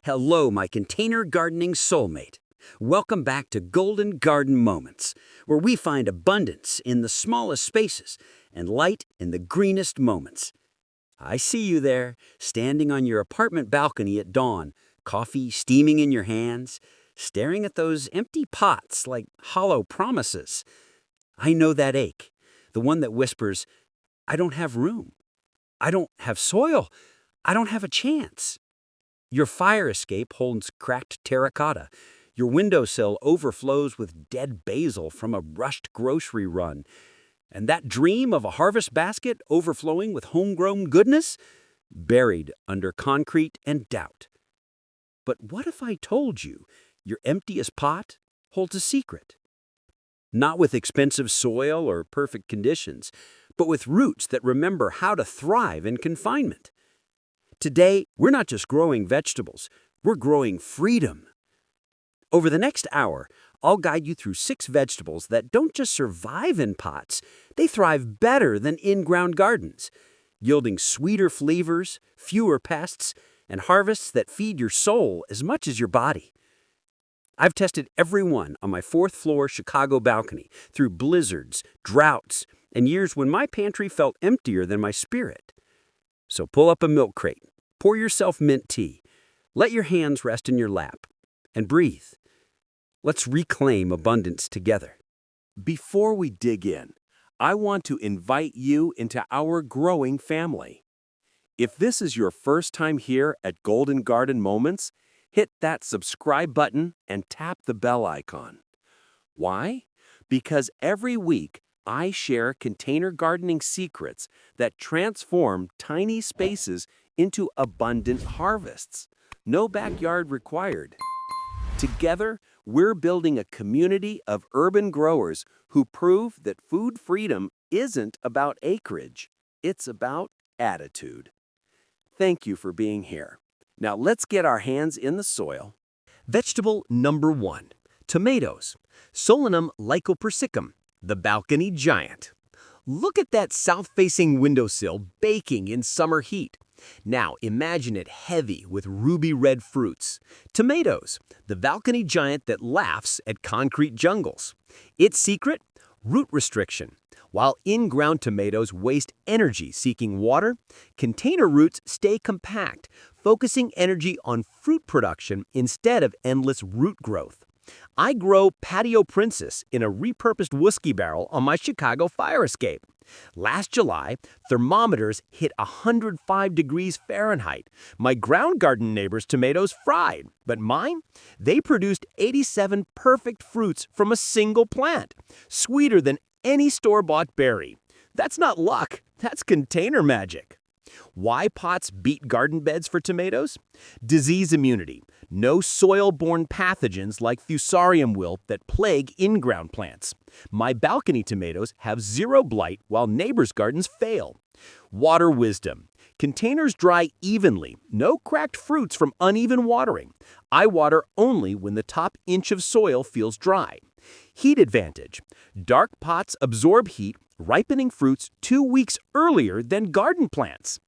Hello, my container gardening soulmate. Welcome back to Golden Garden Moments, where we find abundance in the smallest spaces and light in the greenest moments. I see you there, standing on your apartment balcony at dawn, coffee steaming in your hands, staring at those empty pots like hollow promises. I know that ache, the one that whispers, I don't have room. I don't have soil. I don't have a chance. Your fire escape holds cracked terracotta. Your windowsill overflows with dead basil from a rushed grocery run. And that dream of a harvest basket overflowing with homegrown goodness? Buried under concrete and doubt. But what if I told you your emptiest pot holds a secret? Not with expensive soil or perfect conditions, but with roots that remember how to thrive in confinement. Today, we're not just growing vegetables, we're growing freedom. Over the next hour, I'll guide you through 6 vegetables that don't just survive in pots, they thrive better than in-ground gardens, yielding sweeter flavors, fewer pests, and harvests that feed your soul as much as your body. I've tested every one on my 4th-floor Chicago balcony through blizzards, droughts, and years when my pantry felt emptier than my spirit. So pull up a milk crate, pour yourself mint tea, let your hands rest in your lap, and breathe. Let's reclaim abundance together. Before we dig in, I want to invite you into our growing family. If this is your first time here at Golden Garden Moments, hit that subscribe button and tap the bell icon. Why? Because every week, I share container gardening secrets that transform tiny spaces into abundant harvests. No backyard required. Together, we're building a community of urban growers who prove that food freedom isn't about acreage, it's about attitude. Thank you for being here. Now let's get our hands in the soil. Vegetable number 1, tomatoes, Solanum lycopersicum, the balcony giant. Look at that south-facing windowsill baking in summer heat. Now imagine it heavy with ruby red fruits. Tomatoes, the balcony giant that laughs at concrete jungles. Its secret? Root restriction. While in-ground tomatoes waste energy seeking water, container roots stay compact, focusing energy on fruit production instead of endless root growth. I grow Patio Princess in a repurposed whiskey barrel on my Chicago fire escape. Last July, thermometers hit 105 degrees Fahrenheit. My ground garden neighbor's tomatoes fried, but mine? They produced 87 perfect fruits from a single plant, sweeter than any store-bought berry. That's not luck, that's container magic. Why pots beat garden beds for tomatoes? Disease immunity. No soil-borne pathogens like fusarium wilt that plague in-ground plants. My balcony tomatoes have 0 blight while neighbors' gardens fail. Water wisdom. Containers dry evenly, no cracked fruits from uneven watering. I water only when the top inch of soil feels dry. Heat advantage. Dark pots absorb heat, ripening fruits 2 weeks earlier than garden plants.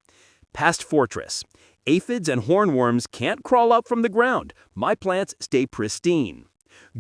Pest fortress. Aphids and hornworms can't crawl up from the ground. My plants stay pristine.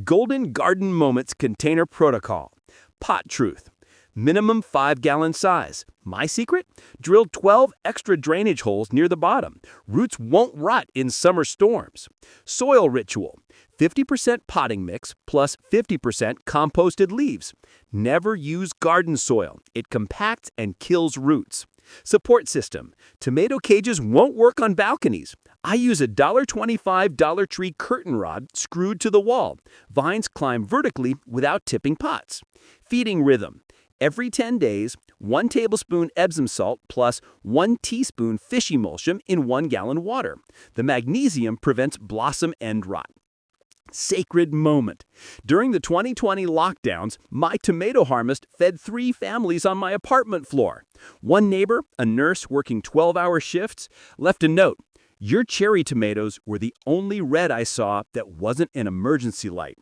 Golden Garden Moments container protocol. Pot truth. Minimum 5-gallon size. My secret? Drill 12 extra drainage holes near the bottom. Roots won't rot in summer storms. Soil ritual. 50% potting mix plus 50% composted leaves. Never use garden soil. It compacts and kills roots. Support system. Tomato cages won't work on balconies. I use a $1.25 Dollar Tree curtain rod screwed to the wall. Vines climb vertically without tipping pots. Feeding rhythm. Every 10 days, 1 tablespoon Epsom salt plus 1 teaspoon fish emulsion in 1 gallon water. The magnesium prevents blossom end rot. Sacred moment. During the 2020 lockdowns, my tomato harvest fed 3 families on my apartment floor. One neighbor, a nurse working 12-hour shifts, left a note. Your cherry tomatoes were the only red I saw that wasn't an emergency light.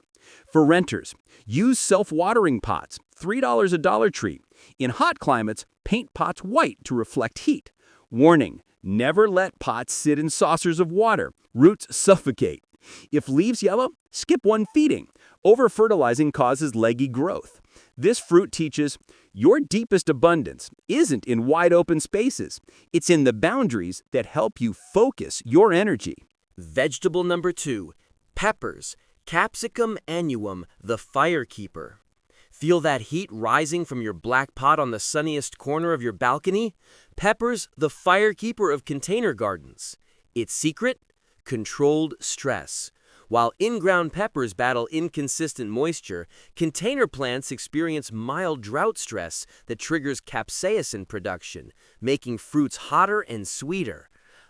For renters, use self-watering pots, $3 a Dollar Tree. In hot climates, paint pots white to reflect heat. Warning, Never let pots sit in saucers of water. Roots suffocate. If leaves yellow, skip one feeding. Over-fertilizing causes leggy growth. This fruit teaches your deepest abundance isn't in wide open spaces. It's in the boundaries that help you focus your energy. Vegetable number 2, peppers, Capsicum annuum, the firekeeper. Feel that heat rising from your black pot on the sunniest corner of your balcony? Peppers, the firekeeper of container gardens. Its secret? Controlled stress. While in-ground peppers battle inconsistent moisture, container plants experience mild drought stress that triggers capsaicin production, making fruits hotter and sweeter.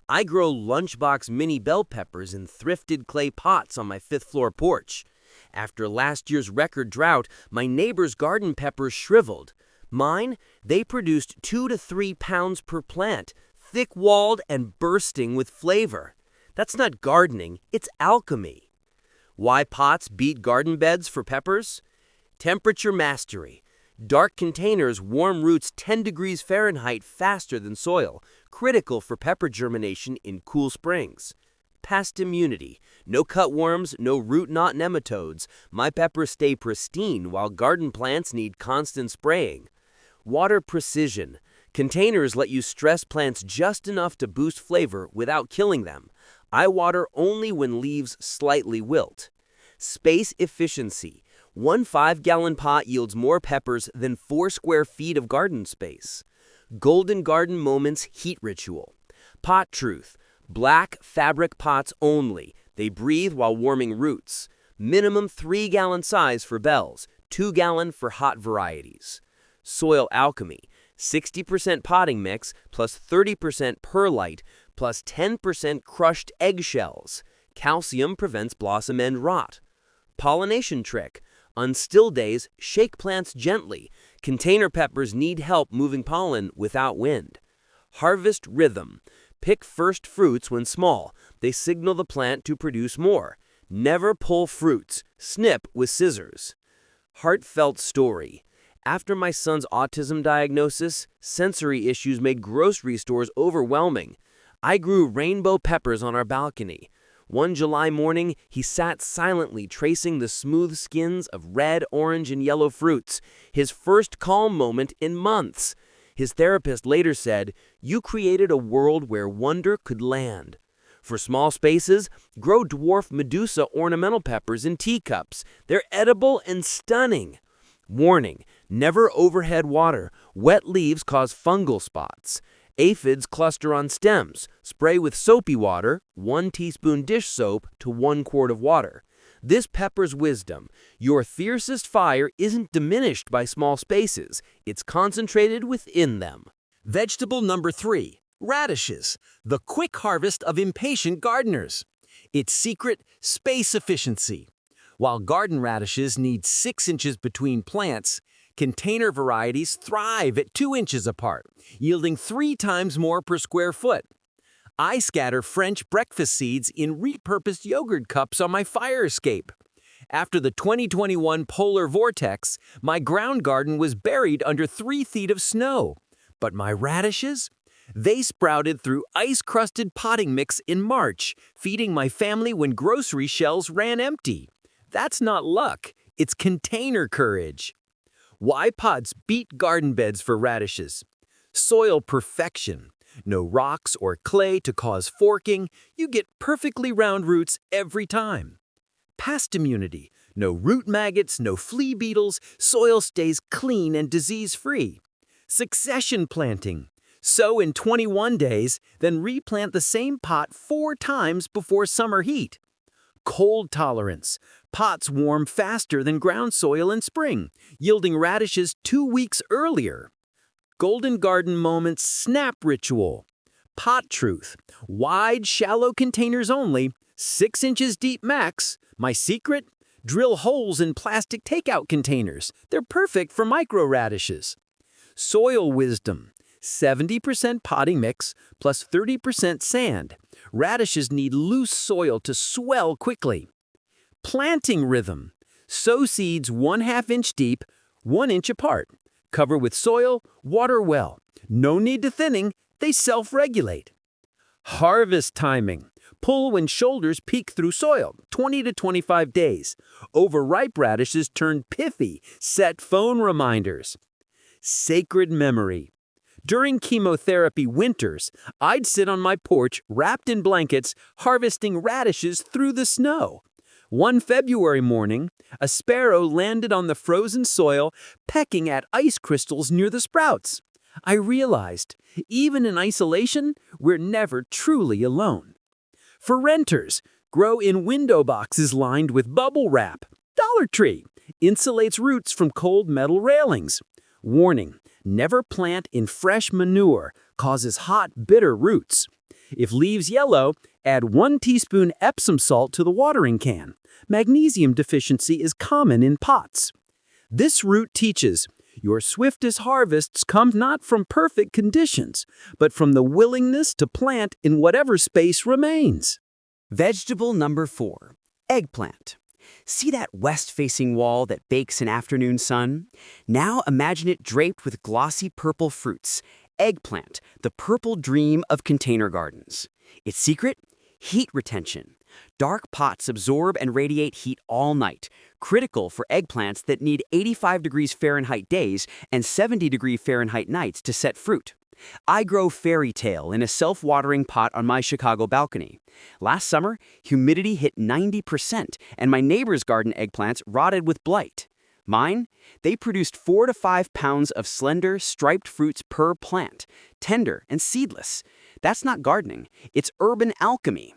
I grow lunchbox mini bell peppers in thrifted clay pots on my 5th floor porch. After last year's record drought, my neighbor's garden peppers shriveled. Mine, they produced 2 to 3 pounds per plant, thick-walled and bursting with flavor. That's not gardening, it's alchemy. Why pots beat garden beds for peppers? Temperature mastery. Dark containers warm roots 10 degrees Fahrenheit faster than soil, critical for pepper germination in cool springs. Pest immunity. No cutworms, no root knot nematodes. My peppers stay pristine while garden plants need constant spraying. Water precision. Containers let you stress plants just enough to boost flavor without killing them. I water only when leaves slightly wilt. Space efficiency. One 5-gallon pot yields more peppers than 4 square feet of garden space. Golden Garden Moments heat ritual. Pot truth. Black fabric pots only. They breathe while warming roots. Minimum 3-gallon size for bells, 2-gallon for hot varieties. Soil alchemy. 60% potting mix plus 30% perlite plus 10% crushed eggshells. Calcium prevents blossom end rot. Pollination trick. On still days, shake plants gently. Container peppers need help moving pollen without wind. Harvest rhythm. Pick first fruits when small. They signal the plant to produce more. Never pull fruits. Snip with scissors. Heartfelt story. After my son's autism diagnosis, sensory issues made grocery stores overwhelming. I grew rainbow peppers on our balcony. One July morning, he sat silently tracing the smooth skins of red, orange, and yellow fruits, his first calm moment in months. His therapist later said, "You created a world where wonder could land." For small spaces, grow dwarf Medusa ornamental peppers in teacups. They're edible and stunning. Warning, never overhead water. Wet leaves cause fungal spots. Aphids cluster on stems. Spray with soapy water, 1 teaspoon dish soap to 1 quart of water. This pepper's wisdom. Your fiercest fire isn't diminished by small spaces. It's concentrated within them. Vegetable number 3, radishes, the quick harvest of impatient gardeners. Its secret, space efficiency. While garden radishes need 6 inches between plants, container varieties thrive at 2 inches apart, yielding 3 times more per square foot. I scatter French breakfast seeds in repurposed yogurt cups on my fire escape. After the 2021 polar vortex, my ground garden was buried under 3 feet of snow. But my radishes? They sprouted through ice-crusted potting mix in March, feeding my family when grocery shelves ran empty. That's not luck, it's container courage. Why pots beat garden beds for radishes? Soil perfection. No rocks or clay to cause forking. You get perfectly round roots every time. Pest immunity. No root maggots, no flea beetles. Soil stays clean and disease-free. Succession planting. Sow in 21 days, then replant the same pot 4 times before summer heat. Cold tolerance. Pots warm faster than ground soil in spring, yielding radishes 2 weeks earlier. Golden Garden Moments snap ritual. Pot truth. Wide, shallow containers only, 6 inches deep max. My secret? Drill holes in plastic takeout containers. They're perfect for micro radishes. Soil wisdom. 70% potting mix plus 30% sand. Radishes need loose soil to swell quickly. Planting rhythm. Sow seeds 1/2 inch deep, 1 inch apart. Cover with soil, water well. No need to thinning, they self-regulate. Harvest timing. Pull when shoulders peek through soil, 20 to 25 days. Overripe radishes turn piffy, set phone reminders. Sacred memory. During chemotherapy winters, I'd sit on my porch wrapped in blankets, harvesting radishes through the snow. One February morning, a sparrow landed on the frozen soil, pecking at ice crystals near the sprouts. I realized, even in isolation, we're never truly alone. For renters, grow in window boxes lined with bubble wrap. Dollar Tree insulates roots from cold metal railings. Warning, never plant in fresh manure, causes hot, bitter roots. If leaves yellow, add 1 teaspoon Epsom salt to the watering can. Magnesium deficiency is common in pots. This root teaches, your swiftest harvests come not from perfect conditions, but from the willingness to plant in whatever space remains. Vegetable number 4, eggplant. See that west-facing wall that bakes in afternoon sun? Now imagine it draped with glossy purple fruits. Eggplant, the purple dream of container gardens. Its secret? Heat retention. Dark pots absorb and radiate heat all night, critical for eggplants that need 85 degrees Fahrenheit days and 70-degree Fahrenheit nights to set fruit. I grow fairy tale in a self-watering pot on my Chicago balcony. Last summer, humidity hit 90%, and my neighbor's garden eggplants rotted with blight. Mine? They produced 4 to 5 pounds of slender, striped fruits per plant, tender and seedless. That's not gardening, it's urban alchemy.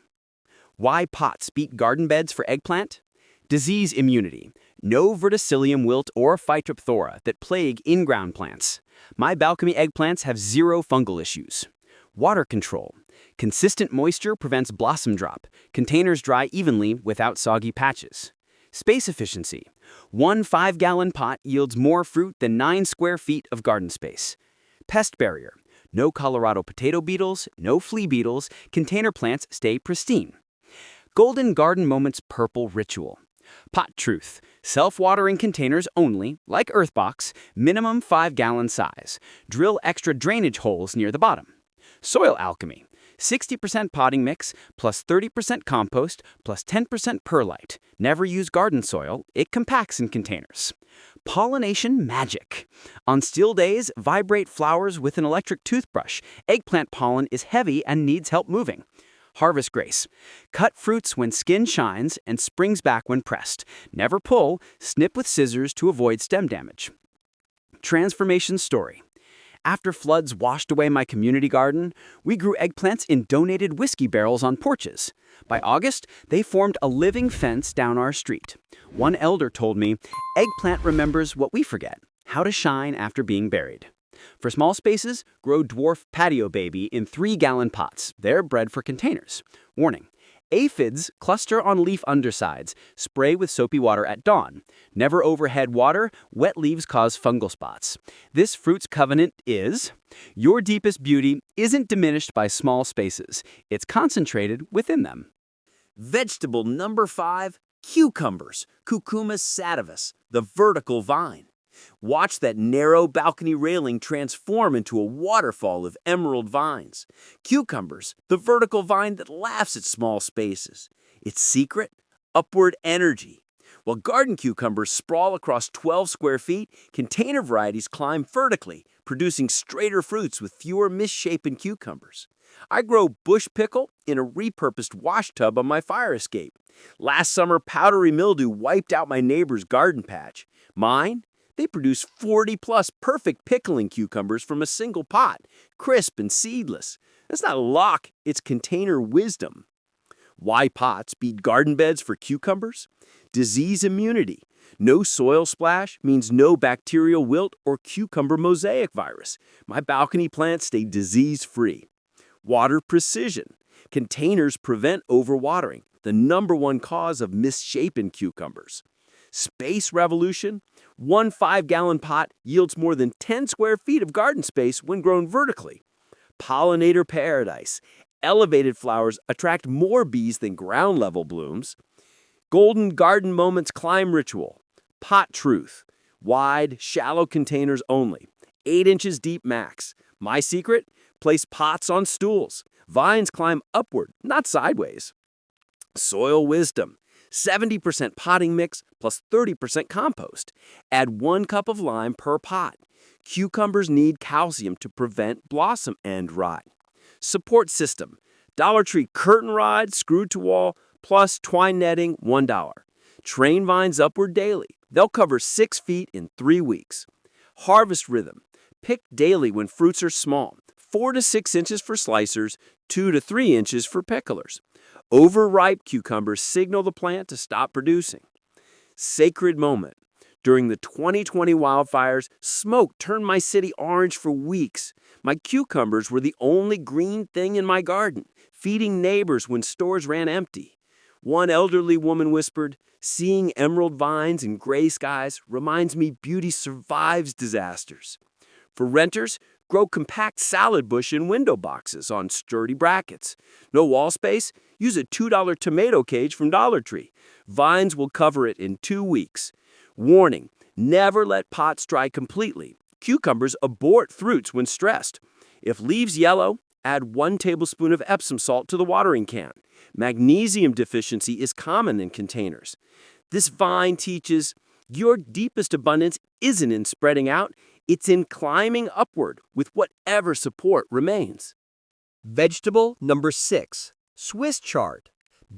Why pots beat garden beds for eggplant? Disease immunity. No verticillium wilt or phytophthora that plague in-ground plants. My balcony eggplants have 0 fungal issues. Water control. Consistent moisture prevents blossom drop. Containers dry evenly without soggy patches. Space efficiency. 1 5-gallon pot yields more fruit than 9 square feet of garden space. Pest barrier. No Colorado potato beetles, no flea beetles. Container plants stay pristine. Golden Garden Moments Purple Ritual. Pot truth. Self-watering containers only, like Earthbox, minimum 5-gallon size. Drill extra drainage holes near the bottom. Soil alchemy. 60% potting mix, plus 30% compost, plus 10% perlite. Never use garden soil, it compacts in containers. Pollination magic. On still days, vibrate flowers with an electric toothbrush. Eggplant pollen is heavy and needs help moving. Harvest grace. Cut fruits when skin shines and springs back when pressed. Never pull, snip with scissors to avoid stem damage. Transformation story. After floods washed away my community garden, we grew eggplants in donated whiskey barrels on porches. By August, they formed a living fence down our street. One elder told me, eggplant remembers what we forget, how to shine after being buried. For small spaces, grow dwarf patio baby in 3-gallon pots. They're bred for containers. Warning, aphids cluster on leaf undersides. Spray with soapy water at dawn. Never overhead water. Wet leaves cause fungal spots. This fruit's covenant is, your deepest beauty isn't diminished by small spaces. It's concentrated within them. Vegetable number 5, cucumbers, Cucumis sativus, the vertical vine. Watch that narrow balcony railing transform into a waterfall of emerald vines. Cucumbers, the vertical vine that laughs at small spaces. Its secret? Upward energy. While garden cucumbers sprawl across 12 square feet, container varieties climb vertically, producing straighter fruits with fewer misshapen cucumbers. I grow bush pickle in a repurposed wash tub on my fire escape. Last summer, powdery mildew wiped out my neighbor's garden patch. Mine? They produce 40-plus perfect pickling cucumbers from a single pot, crisp and seedless. That's not luck, it's container wisdom. Why pots beat garden beds for cucumbers? Disease immunity. No soil splash means no bacterial wilt or cucumber mosaic virus. My balcony plants stay disease-free. Water precision. Containers prevent overwatering, the #1 cause of misshapen cucumbers. Space revolution. 1 5-gallon pot yields more than 10 square feet of garden space when grown vertically. Pollinator paradise. Elevated flowers attract more bees than ground-level blooms. Golden Garden Moments climb ritual. Pot truth. Wide, shallow containers only. 8 inches deep max. My secret? Place pots on stools. Vines climb upward, not sideways. Soil wisdom. 70% potting mix plus 30% compost. Add 1 cup of lime per pot. Cucumbers need calcium to prevent blossom end rot. Support system. Dollar Tree curtain rod screwed to wall plus twine netting, $1. Train vines upward daily. They'll cover 6 feet in 3 weeks. Harvest rhythm. Pick daily when fruits are small. 4 to 6 inches for slicers, 2 to 3 inches for picklers. Overripe cucumbers signal the plant to stop producing. Sacred moment. During the 2020 wildfires, smoke turned my city orange for weeks. My cucumbers were the only green thing in my garden, feeding neighbors when stores ran empty. One elderly woman whispered, "Seeing emerald vines and gray skies reminds me beauty survives disasters." For renters, grow compact salad bush in window boxes on sturdy brackets. No wall space? Use a $2 tomato cage from Dollar Tree. Vines will cover it in 2 weeks. Warning, never let pots dry completely. Cucumbers abort fruits when stressed. If leaves yellow, add 1 tablespoon of Epsom salt to the watering can. Magnesium deficiency is common in containers. This vine teaches your deepest abundance isn't in spreading out, it's in climbing upward with whatever support remains. Vegetable number 6. Swiss chard.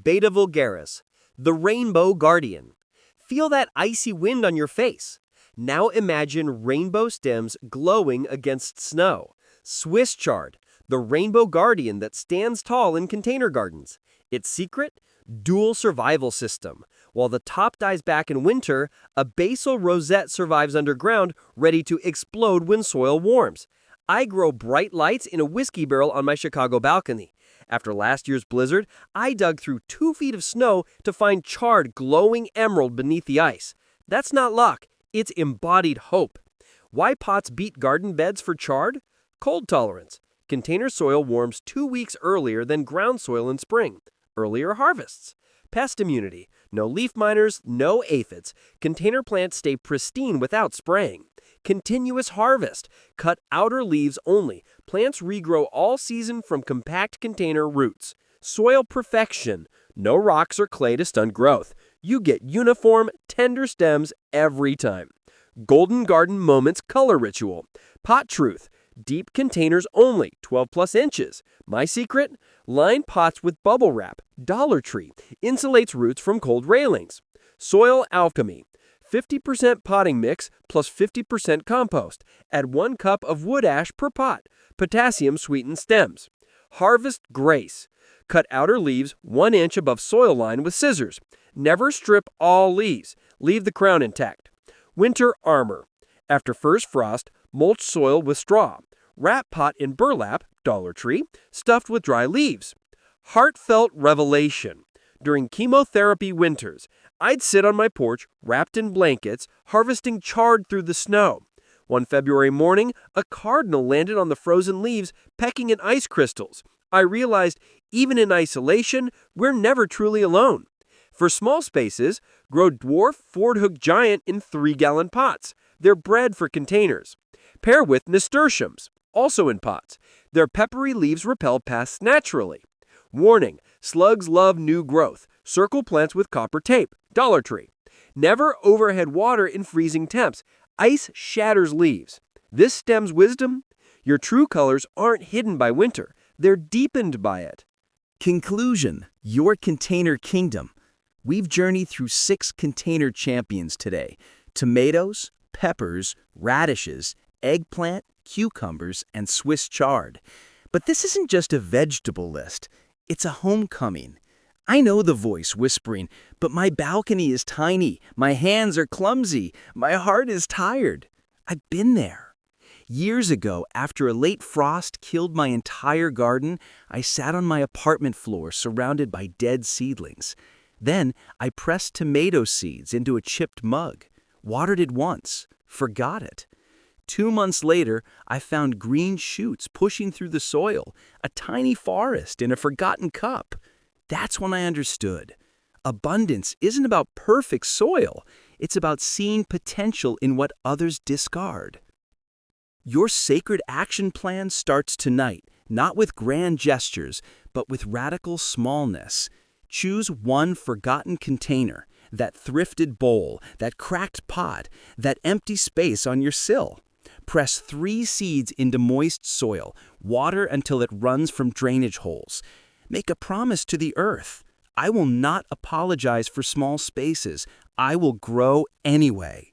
Beta vulgaris. The rainbow guardian. Feel that icy wind on your face. Now imagine rainbow stems glowing against snow. Swiss chard, the rainbow guardian that stands tall in container gardens. Its secret? Dual survival system. While the top dies back in winter, a basal rosette survives underground, ready to explode when soil warms. I grow bright lights in a whiskey barrel on my Chicago balcony. After last year's blizzard, I dug through 2 feet of snow to find charred glowing emerald beneath the ice. That's not luck, it's embodied hope. Why pots beat garden beds for chard? Cold tolerance. Container soil warms 2 weeks earlier than ground soil in spring. Earlier harvests. Pest immunity. No leaf miners, no aphids. Container plants stay pristine without spraying. Continuous harvest. Cut outer leaves only. Plants regrow all season from compact container roots. Soil perfection. No rocks or clay to stunt growth. You get uniform, tender stems every time. Golden Garden Moments color ritual. Pot truth. Deep containers only, 12 plus inches. My secret? Line pots with bubble wrap. Dollar Tree. Insulates roots from cold railings. Soil alchemy. 50% potting mix plus 50% compost. Add 1 cup of wood ash per pot. Potassium sweetens stems. Harvest grace. Cut outer leaves 1 inch above soil line with scissors. Never strip all leaves. Leave the crown intact. Winter armor. After first frost, mulch soil with straw. Wrap pot in burlap, Dollar Tree, stuffed with dry leaves. Heartfelt revelation. During chemotherapy winters, I'd sit on my porch, wrapped in blankets, harvesting chard through the snow. One February morning, a cardinal landed on the frozen leaves, pecking at ice crystals. I realized, even in isolation, we're never truly alone. For small spaces, grow dwarf Ford-hook giant in 3-gallon pots. They're bred for containers. Pair with nasturtiums, also in pots. Their peppery leaves repel pests naturally. Warning, slugs love new growth. Circle plants with copper tape, Dollar Tree. Never overhead water in freezing temps. Ice shatters leaves. This stem's wisdom? Your true colors aren't hidden by winter. They're deepened by it. Conclusion, your container kingdom. We've journeyed through 6 container champions today. Tomatoes, peppers, radishes, eggplant, cucumbers, and Swiss chard. But this isn't just a vegetable list. It's a homecoming. I know the voice whispering, but my balcony is tiny, my hands are clumsy, my heart is tired. I've been there. Years ago, after a late frost killed my entire garden, I sat on my apartment floor surrounded by dead seedlings. Then I pressed tomato seeds into a chipped mug, watered it once, forgot it. 2 months later, I found green shoots pushing through the soil, a tiny forest in a forgotten cup. That's when I understood. Abundance isn't about perfect soil. It's about seeing potential in what others discard. Your sacred action plan starts tonight. not with grand gestures, but with radical smallness. Choose one forgotten container, that thrifted bowl, that cracked pot, that empty space on your sill. Press 3 seeds into moist soil, water until it runs from drainage holes. Make a promise to the earth. I will not apologize for small spaces. I will grow anyway.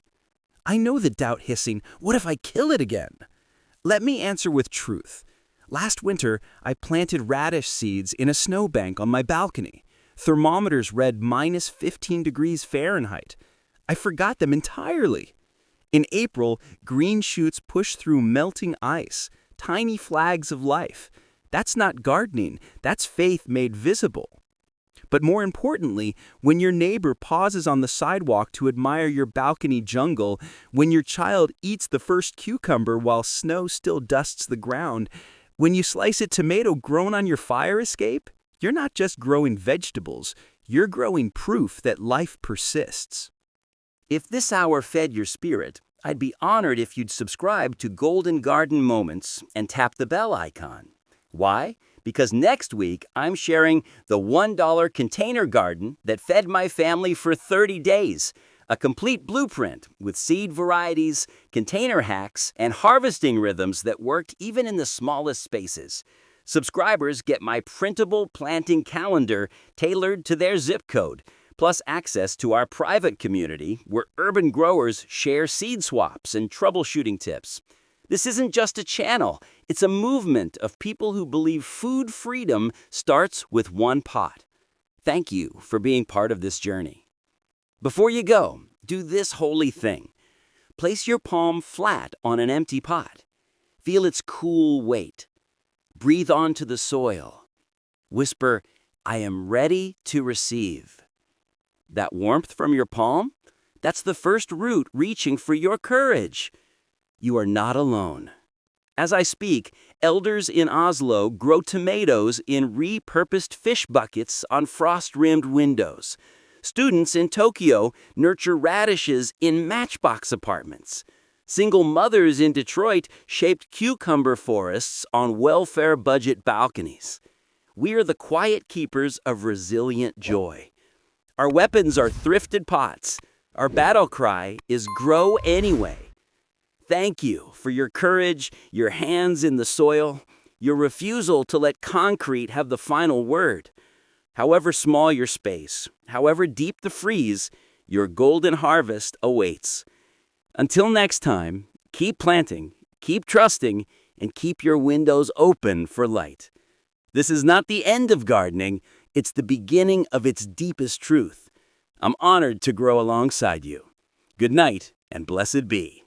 I know the doubt hissing, what if I kill it again? Let me answer with truth. Last winter, I planted radish seeds in a snowbank on my balcony. Thermometers read -15 degrees Fahrenheit. I forgot them entirely. In April, green shoots pushed through melting ice, tiny flags of life. That's not gardening, that's faith made visible. But more importantly, when your neighbor pauses on the sidewalk to admire your balcony jungle, when your child eats the first cucumber while snow still dusts the ground, when you slice a tomato grown on your fire escape, you're not just growing vegetables, you're growing proof that life persists. If this hour fed your spirit, I'd be honored if you'd subscribe to Golden Garden Moments and tap the bell icon. Why? Because next week I'm sharing the $1 container garden that fed my family for 30 days. A complete blueprint with seed varieties, container hacks, and harvesting rhythms that worked even in the smallest spaces. Subscribers get my printable planting calendar tailored to their zip code, plus access to our private community where urban growers share seed swaps and troubleshooting tips. This isn't just a channel, it's a movement of people who believe food freedom starts with one pot. Thank you for being part of this journey. Before you go, do this holy thing. Place your palm flat on an empty pot. Feel its cool weight. Breathe onto the soil. Whisper, I am ready to receive. That warmth from your palm? That's the first root reaching for your courage. You are not alone. As I speak, elders in Oslo grow tomatoes in repurposed fish buckets on frost-rimmed windows. Students in Tokyo nurture radishes in matchbox apartments. Single mothers in Detroit shaped cucumber forests on welfare budget balconies. We are the quiet keepers of resilient joy. Our weapons are thrifted pots. Our battle cry is grow anyway. Thank you for your courage, your hands in the soil, your refusal to let concrete have the final word. However small your space, however deep the freeze, your golden harvest awaits. Until next time, keep planting, keep trusting, and keep your windows open for light. This is not the end of gardening, it's the beginning of its deepest truth. I'm honored to grow alongside you. Good night, and blessed be.